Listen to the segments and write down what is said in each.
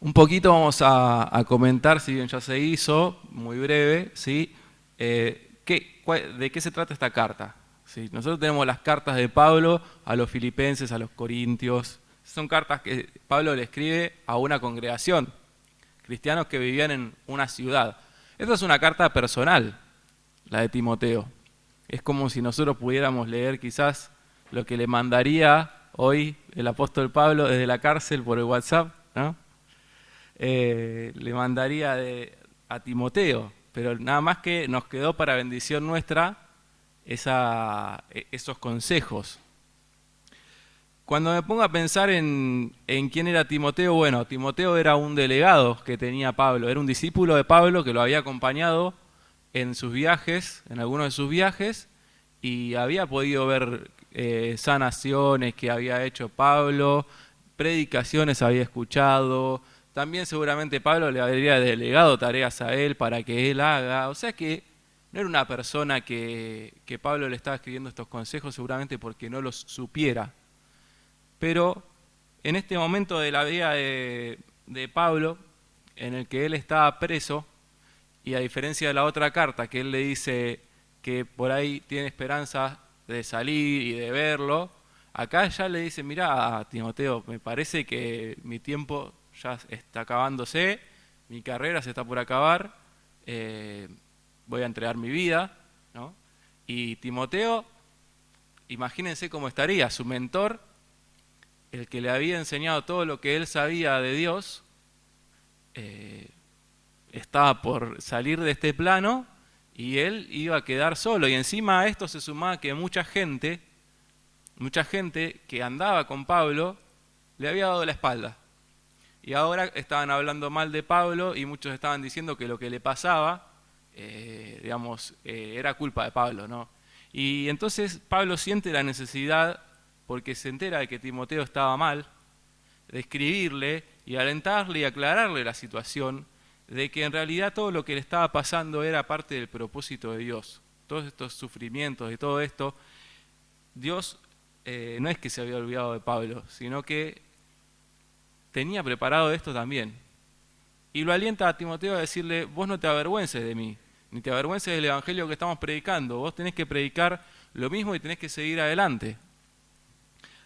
Un poquito vamos a comentar, si bien ya se hizo, muy breve, ¿sí? ¿De qué se trata esta carta? ¿Sí? Nosotros tenemos las cartas de Pablo a los filipenses, a los corintios. Son cartas que Pablo le escribe a una congregación, cristianos que vivían en una ciudad. Esta es una carta personal, la de Timoteo. Es como si nosotros pudiéramos leer quizás lo que le mandaría hoy el apóstol Pablo desde la cárcel por el WhatsApp, ¿no? Le mandaría a Timoteo, pero nada más que nos quedó para bendición nuestra esos consejos. Cuando me pongo a pensar en quién era Timoteo, bueno, Timoteo era un delegado que tenía Pablo, era un discípulo de Pablo que lo había acompañado en sus viajes, en algunos de sus viajes, y había podido ver sanaciones que había hecho Pablo, predicaciones había escuchado, también seguramente Pablo le habría delegado tareas a él para que él haga, o sea que no era una persona que Pablo le estaba escribiendo estos consejos seguramente porque no los supiera. Pero en este momento de la vida de Pablo, en el que él estaba preso, y a diferencia de la otra carta que él le dice que por ahí tiene esperanza de salir y de verlo, acá ya le dice, mira, Timoteo, me parece que mi tiempo ya está acabándose, mi carrera se está por acabar, eh, voy a entregar mi vida, ¿no? Y Timoteo, imagínense cómo estaría, su mentor, el que le había enseñado todo lo que él sabía de Dios, eh, estaba por salir de este plano y él iba a quedar solo. Y encima a esto se sumaba que mucha gente que andaba con Pablo le había dado la espalda. Y ahora estaban hablando mal de Pablo y muchos estaban diciendo que lo que le pasaba, era culpa de Pablo, ¿no? Y entonces Pablo siente la necesidad, porque se entera de que Timoteo estaba mal, de escribirle y alentarle y aclararle la situación de que en realidad todo lo que le estaba pasando era parte del propósito de Dios. Todos estos sufrimientos y todo esto, Dios no es que se había olvidado de Pablo, sino que tenía preparado esto también. Y lo alienta a Timoteo a decirle, vos no te avergüences de mí, ni te avergüences del evangelio que estamos predicando, vos tenés que predicar lo mismo y tenés que seguir adelante.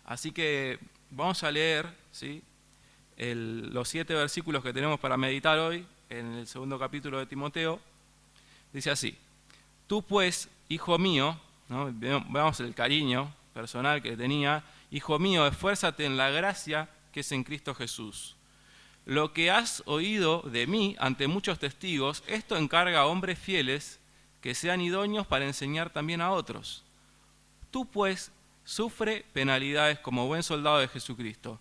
Así que vamos a leer, ¿sí?, los 7 versículos que tenemos para meditar hoy en el segundo capítulo de Timoteo. Dice así: tú pues, hijo mío, ¿no? Veamos el cariño personal que tenía, hijo mío, esfuérzate en la gracia que es en Cristo Jesús. Lo que has oído de mí ante muchos testigos, esto encarga a hombres fieles que sean idóneos para enseñar también a otros. Tú pues sufre penalidades como buen soldado de Jesucristo.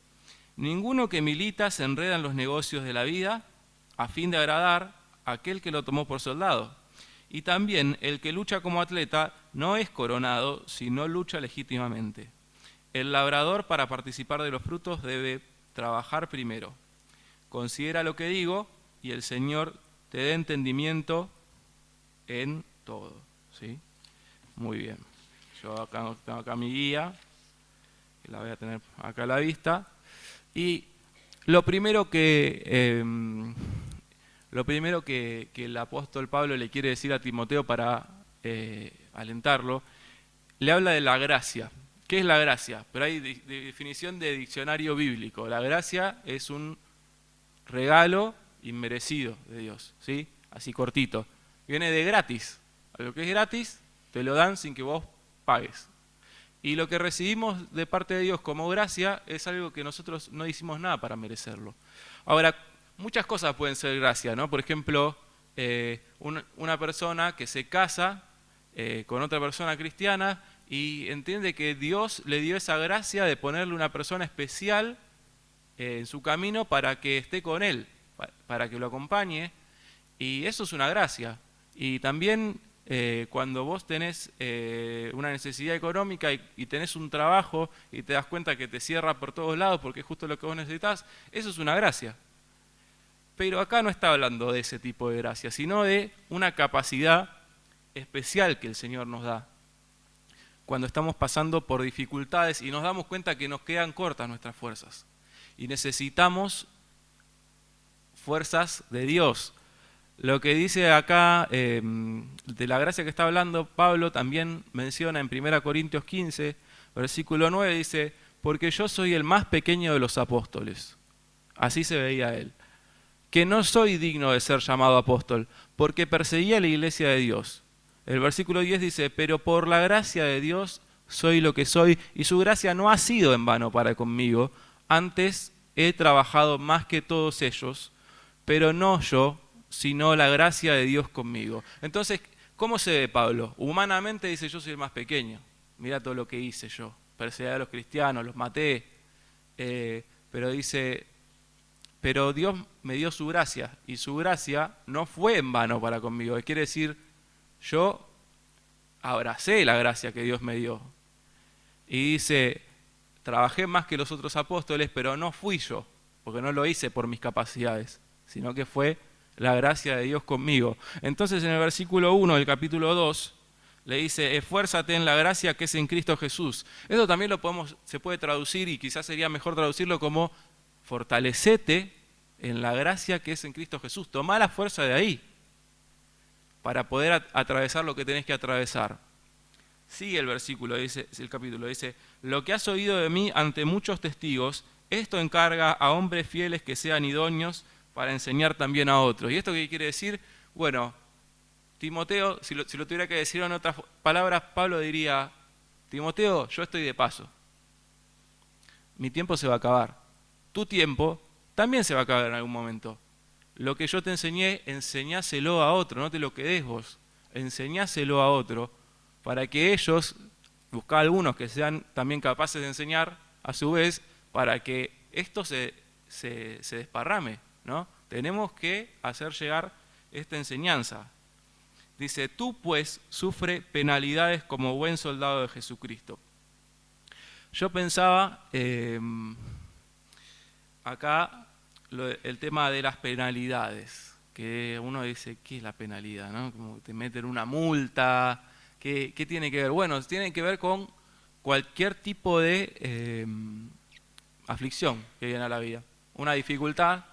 Ninguno que milita se enreda en los negocios de la vida a fin de agradar a aquel que lo tomó por soldado. Y también el que lucha como atleta no es coronado, sino lucha legítimamente. El labrador, para participar de los frutos, debe trabajar primero. Considera lo que digo y el Señor te dé entendimiento en todo. ¿Sí? Muy bien. Yo acá tengo acá mi guía, que la voy a tener acá a la vista. Y lo primero que el apóstol Pablo le quiere decir a Timoteo para alentarlo, le habla de la gracia. ¿Qué es la gracia? Pero hay definición de diccionario bíblico. La gracia es un regalo inmerecido de Dios, ¿sí? Así cortito. Viene de gratis. A lo que es gratis, te lo dan sin que vos pagues. Y lo que recibimos de parte de Dios como gracia es algo que nosotros no hicimos nada para merecerlo. Ahora, muchas cosas pueden ser gracia, ¿no? Por ejemplo, una persona que se casa con otra persona cristiana y entiende que Dios le dio esa gracia de ponerle una persona especial en su camino para que esté con él, para que lo acompañe, y eso es una gracia. Y también cuando vos tenés una necesidad económica y tenés un trabajo y te das cuenta que te cierra por todos lados porque es justo lo que vos necesitas, eso es una gracia. Pero acá no está hablando de ese tipo de gracia, sino de una capacidad especial que el Señor nos da cuando estamos pasando por dificultades y nos damos cuenta que nos quedan cortas nuestras fuerzas y necesitamos fuerzas de Dios. Lo que dice acá de la gracia que está hablando Pablo también menciona en 1 Corintios 15, versículo 9, dice, porque yo soy el más pequeño de los apóstoles. Así se veía él. Que no soy digno de ser llamado apóstol, porque perseguía la iglesia de Dios. El versículo 10 dice, pero por la gracia de Dios soy lo que soy, y su gracia no ha sido en vano para conmigo. Antes he trabajado más que todos ellos, pero no yo, sino la gracia de Dios conmigo. Entonces, ¿cómo se ve Pablo? Humanamente dice, yo soy el más pequeño. Mira todo lo que hice yo. Perseguí a los cristianos, los maté. Pero dice, pero Dios me dio su gracia, y su gracia no fue en vano para conmigo. Quiere decir, yo abracé la gracia que Dios me dio. Y dice, trabajé más que los otros apóstoles, pero no fui yo, porque no lo hice por mis capacidades, sino que fue la gracia de Dios conmigo. Entonces en el versículo 1 del capítulo 2 le dice, esfuérzate en la gracia que es en Cristo Jesús. Eso también se puede traducir, y quizás sería mejor traducirlo como fortalecete en la gracia que es en Cristo Jesús. Tomá la fuerza de ahí para poder atravesar lo que tenés que atravesar. Sigue el versículo, dice, el capítulo, dice, lo que has oído de mí ante muchos testigos, esto encarga a hombres fieles que sean idóneos para enseñar también a otros. ¿Y esto qué quiere decir? Bueno, Timoteo, si lo tuviera que decir en otras palabras, Pablo diría, Timoteo, yo estoy de paso. Mi tiempo se va a acabar. Tu tiempo también se va a acabar en algún momento. Lo que yo te enseñé, enseñáselo a otro, no te lo quedes vos. Enseñáselo a otro para que ellos, buscar algunos que sean también capaces de enseñar, a su vez, para que esto se desparrame, ¿no? Tenemos que hacer llegar esta enseñanza. Dice, tú pues sufre penalidades como buen soldado de Jesucristo. Yo pensaba acá el tema de las penalidades, que uno dice, ¿qué es la penalidad? ¿No? Como te meten una multa, ¿qué tiene que ver? Bueno, tiene que ver con cualquier tipo de aflicción que viene a la vida, una dificultad,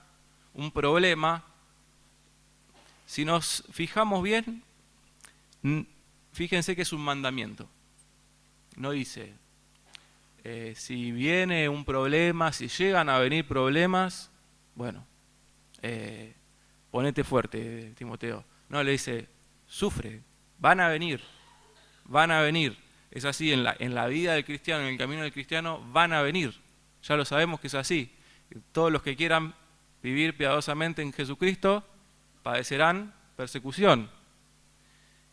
un problema. Si nos fijamos bien, fíjense que es un mandamiento. No dice, si viene un problema, si llegan a venir problemas, bueno, ponete fuerte, Timoteo. No, le dice, sufre, van a venir, van a venir. Es así, en la vida del cristiano, en el camino del cristiano, van a venir. Ya lo sabemos que es así. Todos los que quieran vivir piadosamente en Jesucristo padecerán persecución.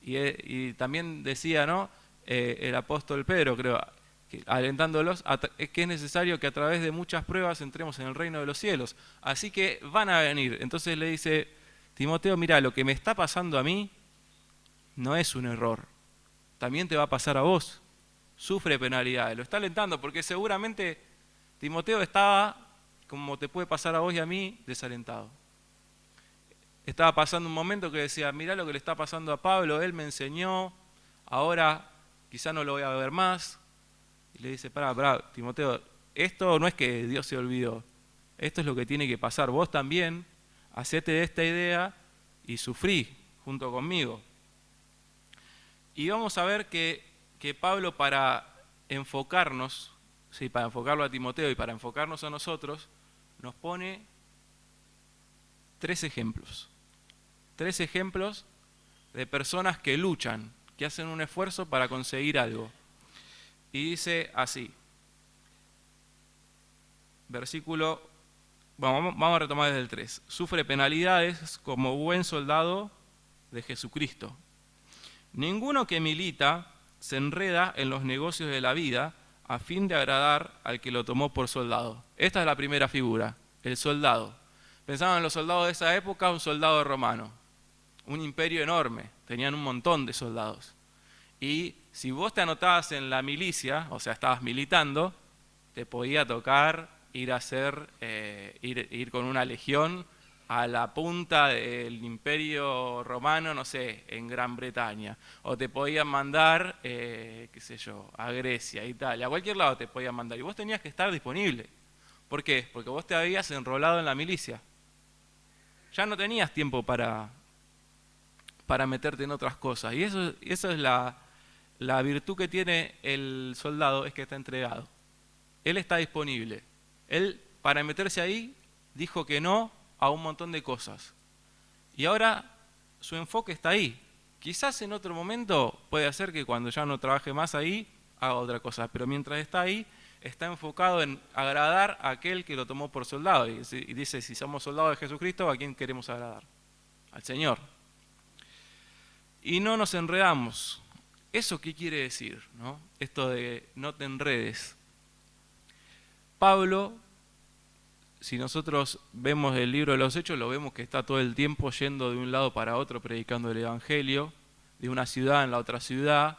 Y también decía, ¿no? El apóstol Pedro, creo, alentándolos, es que es necesario que a través de muchas pruebas entremos en el reino de los cielos. Así que van a venir. Entonces le dice, Timoteo, mira, lo que me está pasando a mí no es un error. También te va a pasar a vos. Sufre penalidades. Lo está alentando porque seguramente Timoteo estaba, como te puede pasar a vos y a mí, desalentado. Estaba pasando un momento que decía, mirá lo que le está pasando a Pablo, él me enseñó, ahora quizá no lo voy a ver más. Y le dice, pará, Timoteo, esto no es que Dios se olvidó, esto es lo que tiene que pasar. Vos también, hacete de esta idea y sufrí junto conmigo. Y vamos a ver que Pablo, para enfocarnos, sí, para enfocarlo a Timoteo y para enfocarnos a nosotros, nos pone tres ejemplos de personas que luchan, que hacen un esfuerzo para conseguir algo. Y dice así, versículo, vamos a retomar desde el 3, sufre penalidades como buen soldado de Jesucristo. Ninguno que milita se enreda en los negocios de la vida a fin de agradar al que lo tomó por soldado. Esta es la primera figura, el soldado. Pensaban en los soldados de esa época, un soldado romano, un imperio enorme, tenían un montón de soldados. Y si vos te anotabas en la milicia, o sea, estabas militando, te podía tocar ir a ir con una legión a la punta del imperio romano, no sé, en Gran Bretaña. O te podían mandar, qué sé yo, a Grecia, a Italia, a cualquier lado te podían mandar. Y vos tenías que estar disponible. ¿Por qué? Porque vos te habías enrolado en la milicia. ya no tenías tiempo para meterte en otras cosas. Y eso es la virtud que tiene el soldado, es que está entregado. Él está disponible. Él, para meterse ahí, dijo que no a un montón de cosas. Y ahora su enfoque está ahí. Quizás en otro momento puede ser que cuando ya no trabaje más ahí, haga otra cosa. Pero mientras está ahí, está enfocado en agradar a aquel que lo tomó por soldado. Y dice, si somos soldados de Jesucristo, ¿a quién queremos agradar? Al Señor. Y no nos enredamos. ¿Eso qué quiere decir, no? Esto de no te enredes. Pablo, si nosotros vemos el libro de los Hechos, lo vemos que está todo el tiempo yendo de un lado para otro predicando el Evangelio, de una ciudad en la otra ciudad,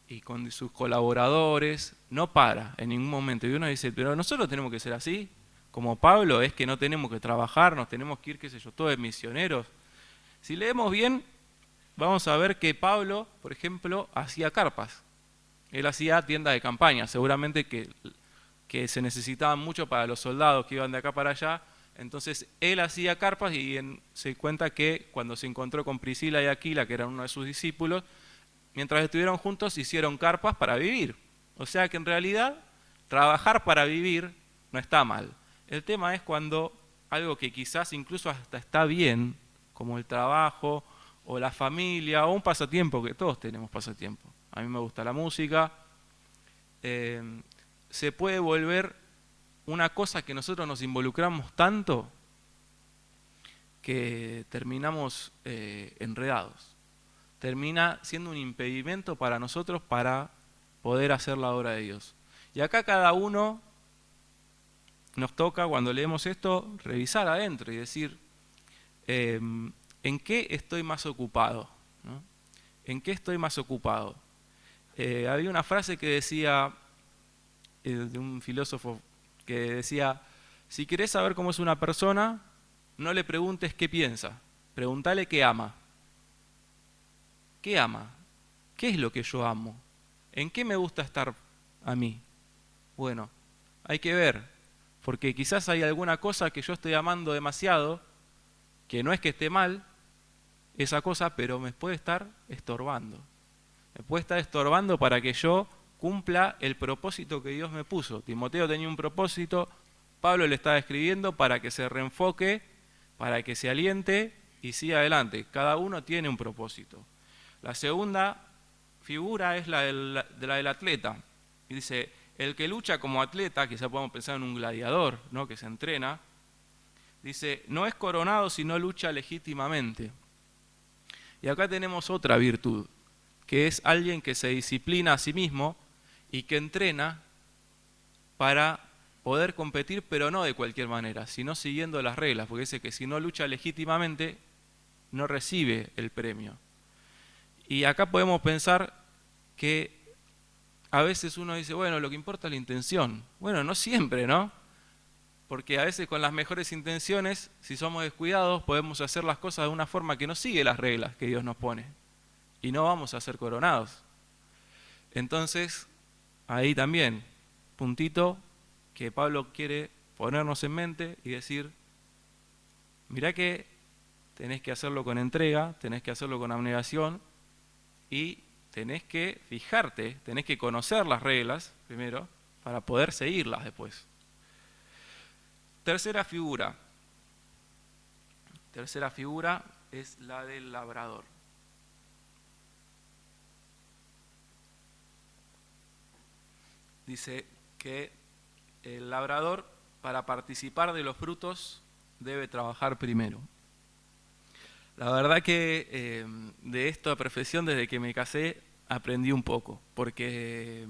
y con sus colaboradores, no para en ningún momento. Y uno dice, pero nosotros tenemos que ser así, como Pablo, es que no tenemos que trabajar, nos tenemos que ir, qué sé yo, todos de misioneros. Si leemos bien, vamos a ver que Pablo, por ejemplo, hacía carpas. Él hacía tiendas de campaña, seguramente que se necesitaban mucho para los soldados que iban de acá para allá. Entonces él hacía carpas y se cuenta que cuando se encontró con Priscila y Aquila, que eran uno de sus discípulos, mientras estuvieron juntos hicieron carpas para vivir. O sea que en realidad trabajar para vivir no está mal. El tema es cuando algo que quizás incluso hasta está bien, como el trabajo o la familia o un pasatiempo, que todos tenemos pasatiempo. A mí me gusta la música. Se puede volver una cosa que nosotros nos involucramos tanto que terminamos enredados. Termina siendo un impedimento para nosotros para poder hacer la obra de Dios. Y acá cada uno nos toca, cuando leemos esto, revisar adentro y decir, ¿en qué estoy más ocupado? ¿No? ¿En qué estoy más ocupado? Había una frase que decía, de un filósofo, que decía, si querés saber cómo es una persona, no le preguntes qué piensa, pregúntale qué ama. ¿Qué ama? ¿Qué es lo que yo amo? ¿En qué me gusta estar a mí? Bueno, hay que ver, porque quizás hay alguna cosa que yo estoy amando demasiado, que no es que esté mal, esa cosa, pero me puede estar estorbando. Me puede estar estorbando para que yo cumpla el propósito que Dios me puso. Timoteo tenía un propósito, Pablo le estaba escribiendo para que se reenfoque, para que se aliente y siga adelante. Cada uno tiene un propósito. La segunda figura es la del atleta. Y dice, el que lucha como atleta, quizá podemos pensar en un gladiador, ¿no?, que se entrena, dice, no es coronado si no lucha legítimamente. Y acá tenemos otra virtud, que es alguien que se disciplina a sí mismo y que entrena para poder competir, pero no de cualquier manera, sino siguiendo las reglas, porque dice que si no lucha legítimamente, no recibe el premio. Y acá podemos pensar que a veces uno dice, bueno, lo que importa es la intención. Bueno, no siempre, ¿no? Porque a veces con las mejores intenciones, si somos descuidados, podemos hacer las cosas de una forma que no sigue las reglas que Dios nos pone. Y no vamos a ser coronados. Entonces, ahí también, puntito que Pablo quiere ponernos en mente y decir, mirá que tenés que hacerlo con entrega, tenés que hacerlo con abnegación y tenés que fijarte, tenés que conocer las reglas primero para poder seguirlas después. Tercera figura es la del labrador. Dice que el labrador, para participar de los frutos, debe trabajar primero. La verdad que de esta profesión, desde que me casé, aprendí un poco, porque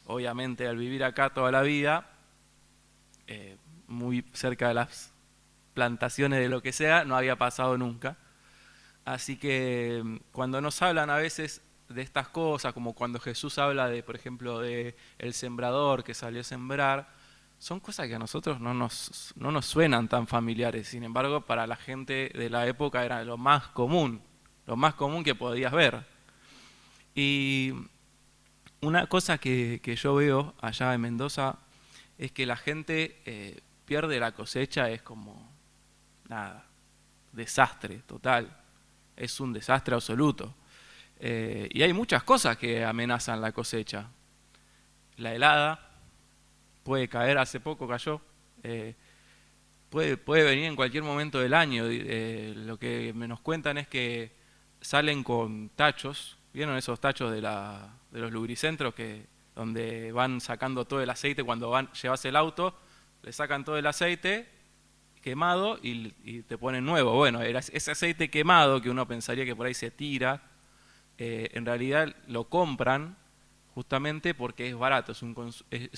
obviamente al vivir acá toda la vida, muy cerca de las plantaciones de lo que sea, no había pasado nunca. Así que cuando nos hablan a veces de estas cosas, como cuando Jesús habla de, por ejemplo, de el sembrador que salió a sembrar, son cosas que a nosotros no nos suenan tan familiares. Sin embargo, para la gente de la época era lo más común que podías ver. Y una cosa que yo veo allá en Mendoza es que la gente pierde la cosecha, es como nada. desastre total, es un desastre absoluto. Y hay muchas cosas que amenazan la cosecha. La helada puede caer, hace poco cayó, puede venir en cualquier momento del año. Lo que nos cuentan es que salen con tachos, ¿vieron esos tachos de los lubricentros donde van sacando todo el aceite cuando llevas el auto? Le sacan todo el aceite quemado y te ponen nuevo. Bueno, ese aceite quemado que uno pensaría que por ahí se tira, en realidad lo compran justamente porque es barato, es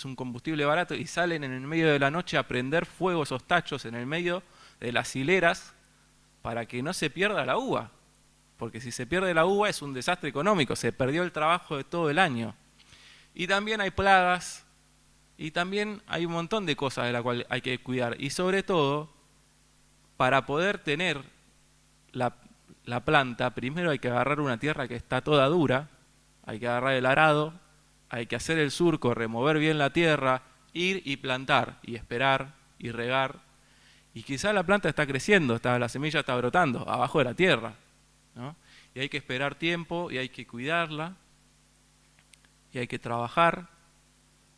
un combustible barato, y salen en el medio de la noche a prender fuego esos tachos en el medio de las hileras para que no se pierda la uva. Porque si se pierde la uva es un desastre económico, se perdió el trabajo de todo el año. Y también hay plagas, y también hay un montón de cosas de las cuales hay que cuidar. Y sobre todo, para poder tener la planta, primero hay que agarrar una tierra que está toda dura, hay que agarrar el arado, hay que hacer el surco, remover bien la tierra, ir y plantar, y esperar, y regar. Y quizá la planta está creciendo, la semilla está brotando, abajo de la tierra, ¿no? Y hay que esperar tiempo, y hay que cuidarla, y hay que trabajar,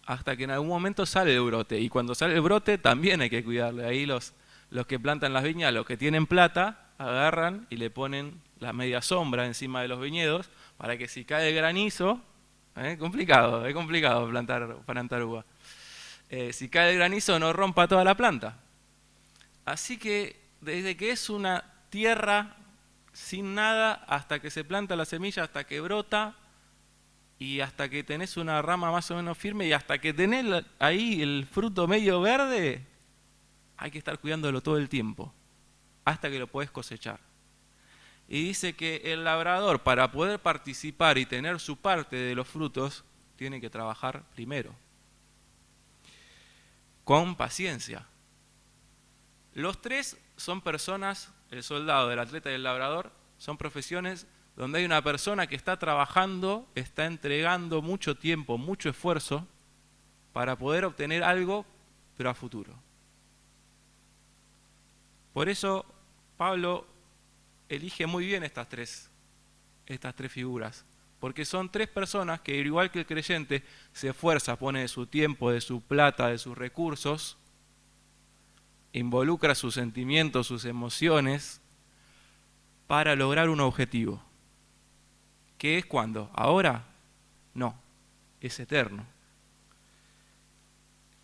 hasta que en algún momento sale el brote. Y cuando sale el brote también hay que cuidarle. Ahí los que plantan las viñas, los que tienen plata, agarran y le ponen la media sombra encima de los viñedos para que si cae el granizo, es complicado plantar uva. Si cae el granizo no rompa toda la planta. Así que desde que es una tierra sin nada hasta que se planta la semilla, hasta que brota y hasta que tenés una rama más o menos firme y hasta que tenés ahí el fruto medio verde, hay que estar cuidándolo todo el tiempo, hasta que lo podés cosechar. Y dice que el labrador, para poder participar y tener su parte de los frutos, tiene que trabajar primero, con paciencia. Los tres son personas, el soldado, el atleta y el labrador, son profesiones donde hay una persona que está trabajando, está entregando mucho tiempo, mucho esfuerzo, para poder obtener algo, pero a futuro. Por eso Pablo elige muy bien estas tres figuras, porque son tres personas que, igual que el creyente, se esfuerza, pone de su tiempo, de su plata, de sus recursos, involucra sus sentimientos, sus emociones, para lograr un objetivo. ¿Qué es cuándo? ¿Ahora? No, es eterno.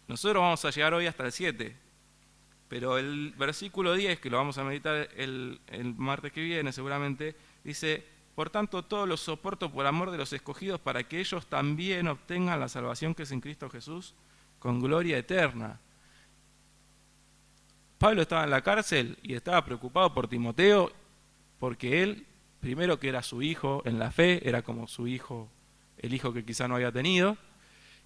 Nosotros vamos a llegar hoy hasta el 7, pero el versículo 10, que lo vamos a meditar el martes que viene seguramente, dice: por tanto, todo lo soporto por amor de los escogidos, para que ellos también obtengan la salvación que es en Cristo Jesús, con gloria eterna. Pablo estaba en la cárcel y estaba preocupado por Timoteo, porque él, primero que era su hijo en la fe, era como su hijo, el hijo que quizá no había tenido,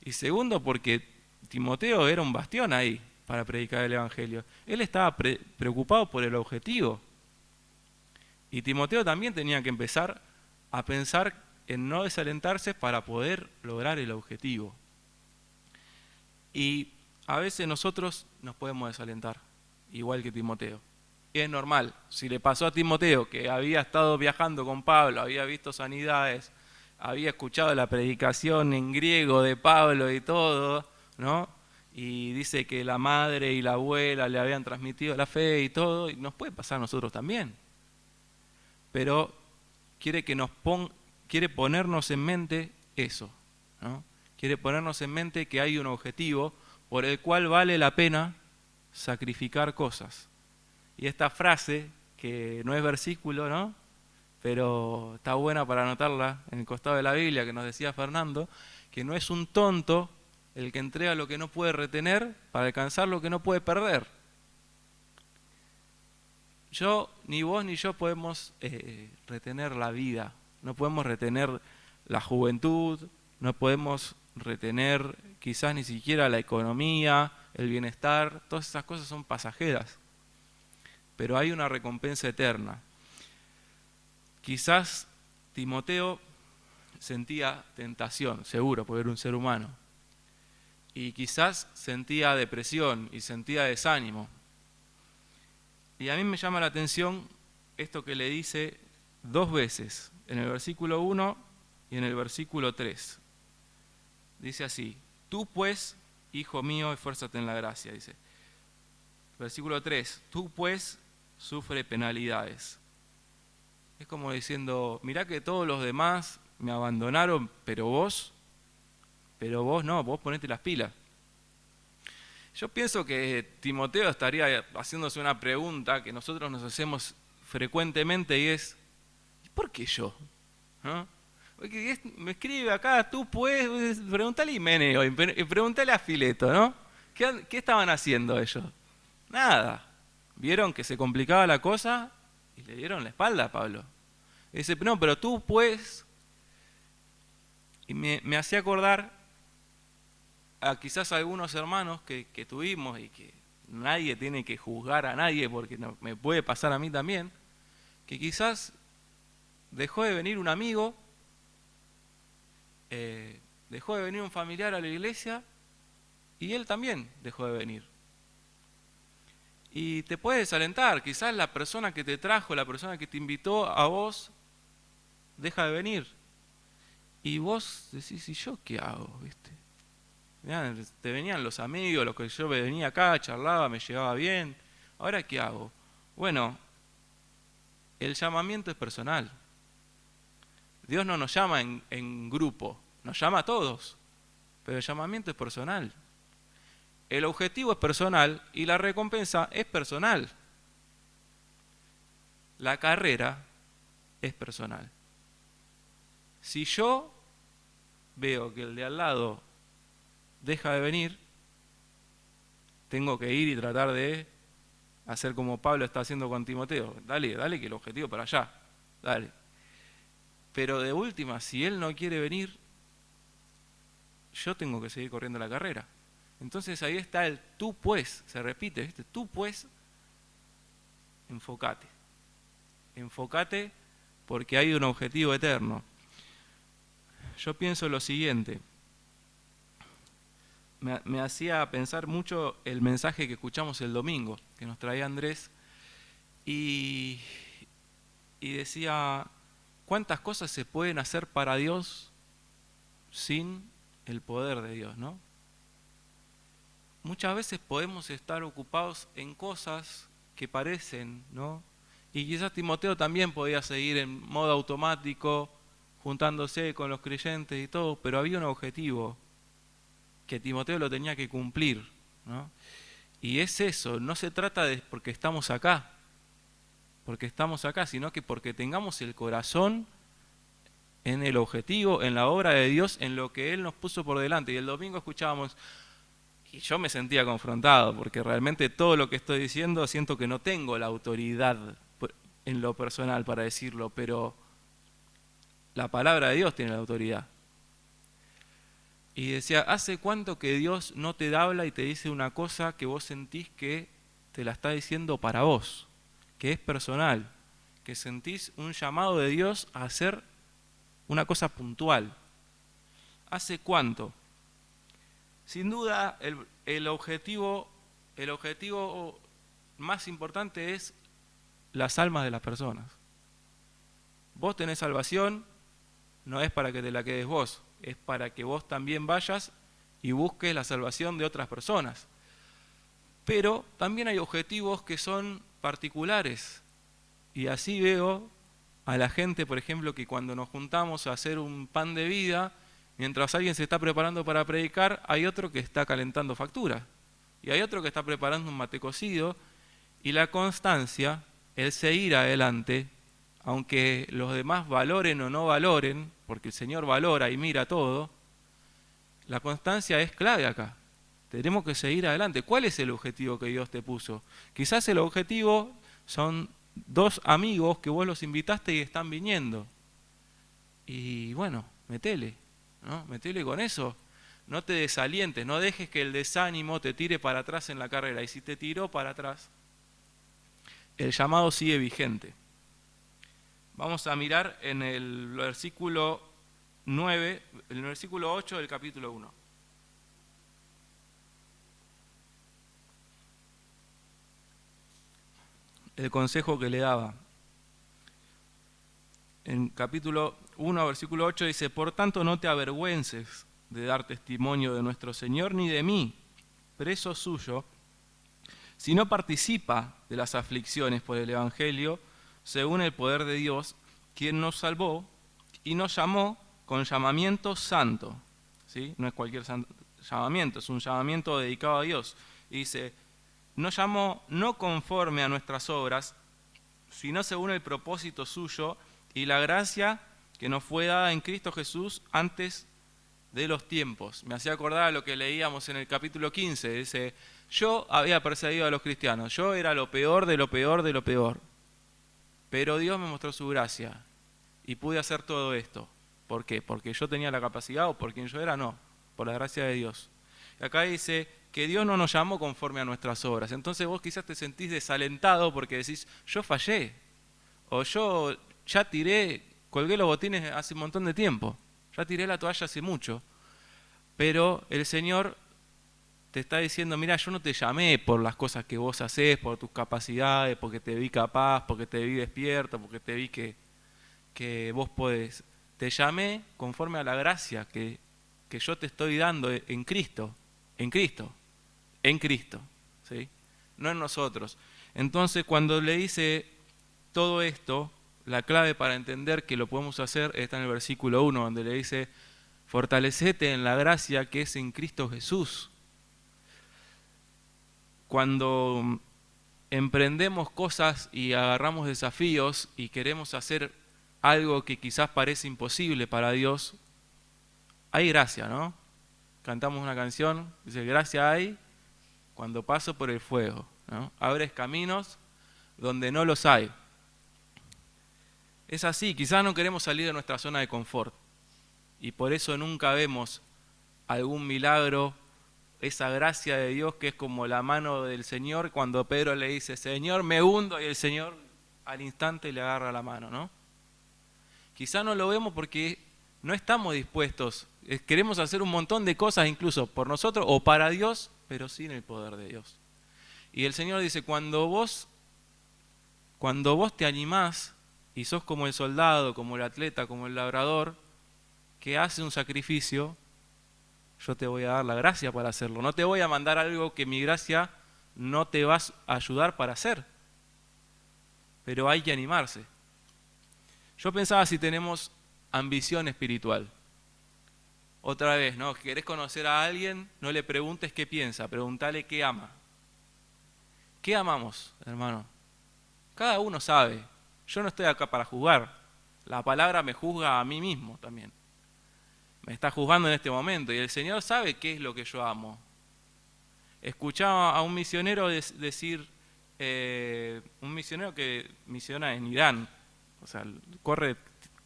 y segundo porque Timoteo era un bastión ahí para predicar el Evangelio. Él estaba preocupado por el objetivo. Y Timoteo también tenía que empezar a pensar en no desalentarse para poder lograr el objetivo. Y a veces nosotros nos podemos desalentar, igual que Timoteo. Y es normal. Si le pasó a Timoteo, que había estado viajando con Pablo, había visto sanidades, había escuchado la predicación en griego de Pablo y todo, ¿no? Y dice que la madre y la abuela le habían transmitido la fe y todo, y nos puede pasar a nosotros también. Pero quiere ponernos en mente eso, ¿no? Quiere ponernos en mente que hay un objetivo por el cual vale la pena sacrificar cosas. Y esta frase, que no es versículo, ¿no?, pero está buena para anotarla en el costado de la Biblia, que nos decía Fernando, que no es un tonto el que entrega lo que no puede retener para alcanzar lo que no puede perder. Ni vos ni yo podemos retener la vida, no podemos retener la juventud, no podemos retener quizás ni siquiera la economía, el bienestar, todas esas cosas son pasajeras, pero hay una recompensa eterna. Quizás Timoteo sentía tentación, seguro, porque era un ser humano, y quizás sentía depresión y sentía desánimo. Y a mí me llama la atención esto que le dice 2 veces, en el versículo 1 y en el versículo 3. Dice así: tú pues, hijo mío, esfuérzate en la gracia, dice. Versículo 3, tú pues sufre penalidades. Es como diciendo, mirá que todos los demás me abandonaron, pero vos no, vos ponete las pilas. Yo pienso que Timoteo estaría haciéndose una pregunta que nosotros nos hacemos frecuentemente y es, ¿por qué yo? ¿No? Porque me escribe acá, tú puedes, preguntale a Himeneo, preguntale a Fileto, ¿no? ¿Qué estaban haciendo ellos? Nada. Vieron que se complicaba la cosa y le dieron la espalda a Pablo. Y dice, no, pero tú pues, y me hacía acordar a quizás algunos hermanos que tuvimos y que nadie tiene que juzgar a nadie porque no, me puede pasar a mí también, que quizás dejó de venir un amigo, dejó de venir un familiar a la iglesia y él también dejó de venir. Y te puede desalentar, quizás la persona que te trajo, la persona que te invitó a vos, deja de venir. Y vos decís, ¿y yo qué hago? ¿Viste? Mirá, te venían los amigos, los que yo venía acá, charlaba, me llevaba bien. ¿Ahora qué hago? Bueno, el llamamiento es personal. Dios no nos llama en grupo, nos llama a todos, pero el llamamiento es personal. El objetivo es personal y la recompensa es personal. La carrera es personal. Si yo veo que el de al lado deja de venir, tengo que ir y tratar de hacer como Pablo está haciendo con Timoteo. Dale que el objetivo para allá. Dale. Pero de última, si él no quiere venir, yo tengo que seguir corriendo la carrera. Entonces ahí está el tú pues, se repite, ¿viste? Tú pues, enfócate. Enfócate porque hay un objetivo eterno. Yo pienso lo siguiente. Me hacía pensar mucho el mensaje que escuchamos el domingo, que nos traía Andrés, y decía, ¿cuántas cosas se pueden hacer para Dios sin el poder de Dios, ¿no? Muchas veces podemos estar ocupados en cosas que parecen, ¿no? Y quizás Timoteo también podía seguir en modo automático, juntándose con los creyentes y todo, pero había un objetivo que Timoteo lo tenía que cumplir, ¿no? Y es eso, no se trata de porque estamos acá, sino que porque tengamos el corazón en el objetivo, en la obra de Dios, en lo que Él nos puso por delante. Y el domingo escuchábamos, y yo me sentía confrontado, porque realmente todo lo que estoy diciendo siento que no tengo la autoridad en lo personal para decirlo, pero la palabra de Dios tiene la autoridad. Y decía, ¿hace cuánto que Dios no te habla y te dice una cosa que vos sentís que te la está diciendo para vos, que es personal, que sentís un llamado de Dios a hacer una cosa puntual? ¿Hace cuánto? Sin duda, el objetivo más importante es las almas de las personas. Vos tenés salvación, no es para que te la quedes vos, es para que vos también vayas y busques la salvación de otras personas. Pero también hay objetivos que son particulares. Y así veo a la gente, por ejemplo, que cuando nos juntamos a hacer un pan de vida, mientras alguien se está preparando para predicar, hay otro que está calentando facturas. Y hay otro que está preparando un mate cocido. Y la constancia, el seguir adelante, aunque los demás valoren o no valoren, porque el Señor valora y mira todo, la constancia es clave acá. Tenemos que seguir adelante. ¿Cuál es el objetivo que Dios te puso? Quizás el objetivo son 2 amigos que vos los invitaste y están viniendo. Y bueno, metele, ¿no? Metele con eso. No te desalientes, no dejes que el desánimo te tire para atrás en la carrera. Y si te tiró para atrás, el llamado sigue vigente. Vamos a mirar en el versículo 9, el versículo 8 del capítulo 1. El consejo que le daba. en capítulo 1, versículo 8 dice, por tanto no te avergüences de dar testimonio de nuestro Señor ni de mí, preso suyo, sino participa de las aflicciones por el Evangelio, según el poder de Dios, quien nos salvó y nos llamó con llamamiento santo. ¿Sí? No es cualquier llamamiento, es un llamamiento dedicado a Dios. Y dice, nos llamó no conforme a nuestras obras, sino según el propósito suyo y la gracia que nos fue dada en Cristo Jesús antes de los tiempos. Me hacía acordar a lo que leíamos en el capítulo 15, dice, yo había perseguido a los cristianos, yo era lo peor de lo peor de lo peor, pero Dios me mostró su gracia y pude hacer todo esto. ¿Por qué? ¿Porque yo tenía la capacidad o por quien yo era? No, por la gracia de Dios. Y acá dice que Dios no nos llamó conforme a nuestras obras. Entonces vos quizás te sentís desalentado porque decís, yo fallé, o yo ya colgué los botines hace un montón de tiempo, ya tiré la toalla hace mucho, pero el Señor te está diciendo, mira, yo no te llamé por las cosas que vos hacés, por tus capacidades, porque te vi capaz, porque te vi despierto, porque te vi que vos podés. Te llamé conforme a la gracia que yo te estoy dando en Cristo, en Cristo, en Cristo, ¿sí? No en nosotros. Entonces, cuando le dice todo esto, la clave para entender que lo podemos hacer está en el versículo 1, donde le dice, fortalecete en la gracia que es en Cristo Jesús. Cuando emprendemos cosas y agarramos desafíos y queremos hacer algo que quizás parece imposible para Dios, hay gracia, ¿no? Cantamos una canción, dice, gracia hay cuando paso por el fuego, ¿no? Abres caminos donde no los hay. Es así, quizás no queremos salir de nuestra zona de confort y por eso nunca vemos algún milagro, esa gracia de Dios que es como la mano del Señor cuando Pedro le dice, Señor, me hundo, y el Señor al instante le agarra la mano, ¿no? Quizá no lo vemos porque no estamos dispuestos, queremos hacer un montón de cosas incluso por nosotros o para Dios, pero sin el poder de Dios. Y el Señor dice, cuando vos te animás y sos como el soldado, como el atleta, como el labrador, que hace un sacrificio, yo te voy a dar la gracia para hacerlo. No te voy a mandar algo que mi gracia no te va a ayudar para hacer. Pero hay que animarse. Yo pensaba si tenemos ambición espiritual. Otra vez, ¿no? ¿Querés conocer a alguien? No le preguntes qué piensa, preguntale qué ama. ¿Qué amamos, hermano? Cada uno sabe. Yo no estoy acá para juzgar. La palabra me juzga a mí mismo también. Me está juzgando en este momento y el Señor sabe qué es lo que yo amo. Escuchaba a un misionero decir, un misionero que misiona en Irán, o sea, corre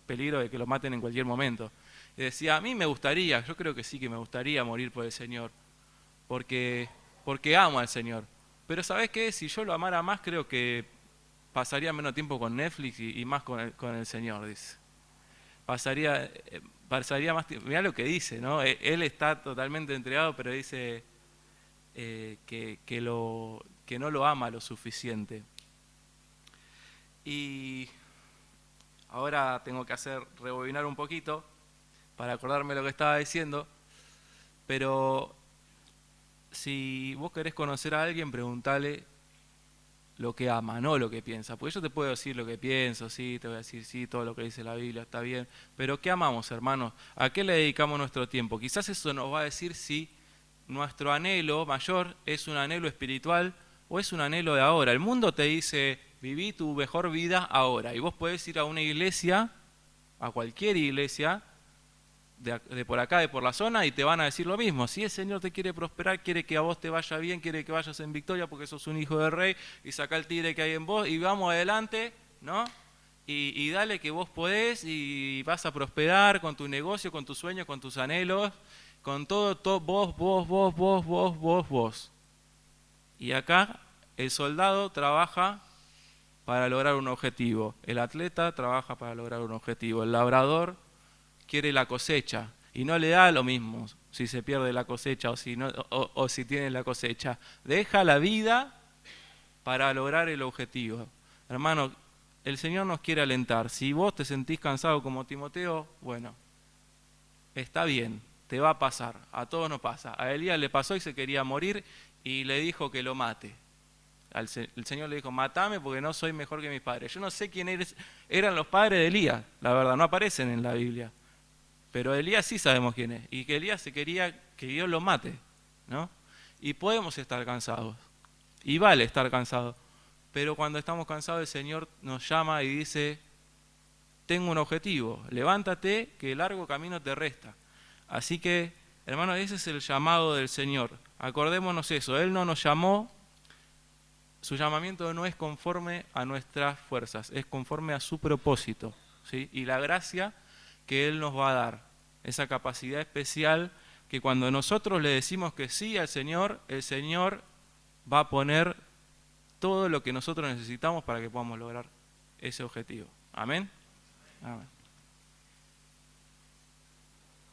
peligro de que lo maten en cualquier momento. Y decía, a mí me gustaría, yo creo que sí que me gustaría morir por el Señor, porque amo al Señor. Pero ¿sabés qué? Si yo lo amara más, creo que pasaría menos tiempo con Netflix y más con el Señor, dice. Pasaría más tiempo. Mirá lo que dice, ¿no? Él está totalmente entregado, pero dice que no lo ama lo suficiente. Y ahora tengo que rebobinar un poquito para acordarme lo que estaba diciendo, pero si vos querés conocer a alguien, preguntale lo que ama, no lo que piensa. Porque yo te puedo decir lo que pienso, sí, te voy a decir sí, todo lo que dice la Biblia está bien, pero ¿qué amamos, hermanos? ¿A qué le dedicamos nuestro tiempo? Quizás eso nos va a decir si nuestro anhelo mayor es un anhelo espiritual o es un anhelo de ahora. El mundo te dice, viví tu mejor vida ahora. Y vos podés ir a una iglesia, a cualquier iglesia, de por acá, de por la zona, y te van a decir lo mismo. Si el Señor te quiere prosperar, quiere que a vos te vaya bien, quiere que vayas en victoria porque sos un hijo del rey, y saca el tigre que hay en vos, y vamos adelante, ¿no? Y dale que vos podés, y vas a prosperar con tu negocio, con tus sueños, con tus anhelos, con todo vos. Y acá el soldado trabaja para lograr un objetivo, el atleta trabaja para lograr un objetivo, el labrador quiere la cosecha y no le da lo mismo si se pierde la cosecha o si tiene la cosecha. Deja la vida para lograr el objetivo. Hermano, el Señor nos quiere alentar. Si vos te sentís cansado como Timoteo, bueno, está bien, te va a pasar, a todos nos pasa. A Elías le pasó y se quería morir y le dijo que lo mate. El Señor le dijo, matame porque no soy mejor que mis padres. Yo no sé quién eran los padres de Elías, la verdad, no aparecen en la Biblia. Pero Elías sí sabemos quién es, y que Elías se quería que Dios lo mate, ¿no? Y podemos estar cansados, y vale estar cansados, pero cuando estamos cansados el Señor nos llama y dice, tengo un objetivo, levántate que el largo camino te resta. Así que, hermanos, ese es el llamado del Señor. Acordémonos eso, Él no nos llamó, su llamamiento no es conforme a nuestras fuerzas, es conforme a su propósito, ¿sí? Y la gracia que Él nos va a dar, esa capacidad especial que cuando nosotros le decimos que sí al Señor, el Señor va a poner todo lo que nosotros necesitamos para que podamos lograr ese objetivo. Amén. Amén.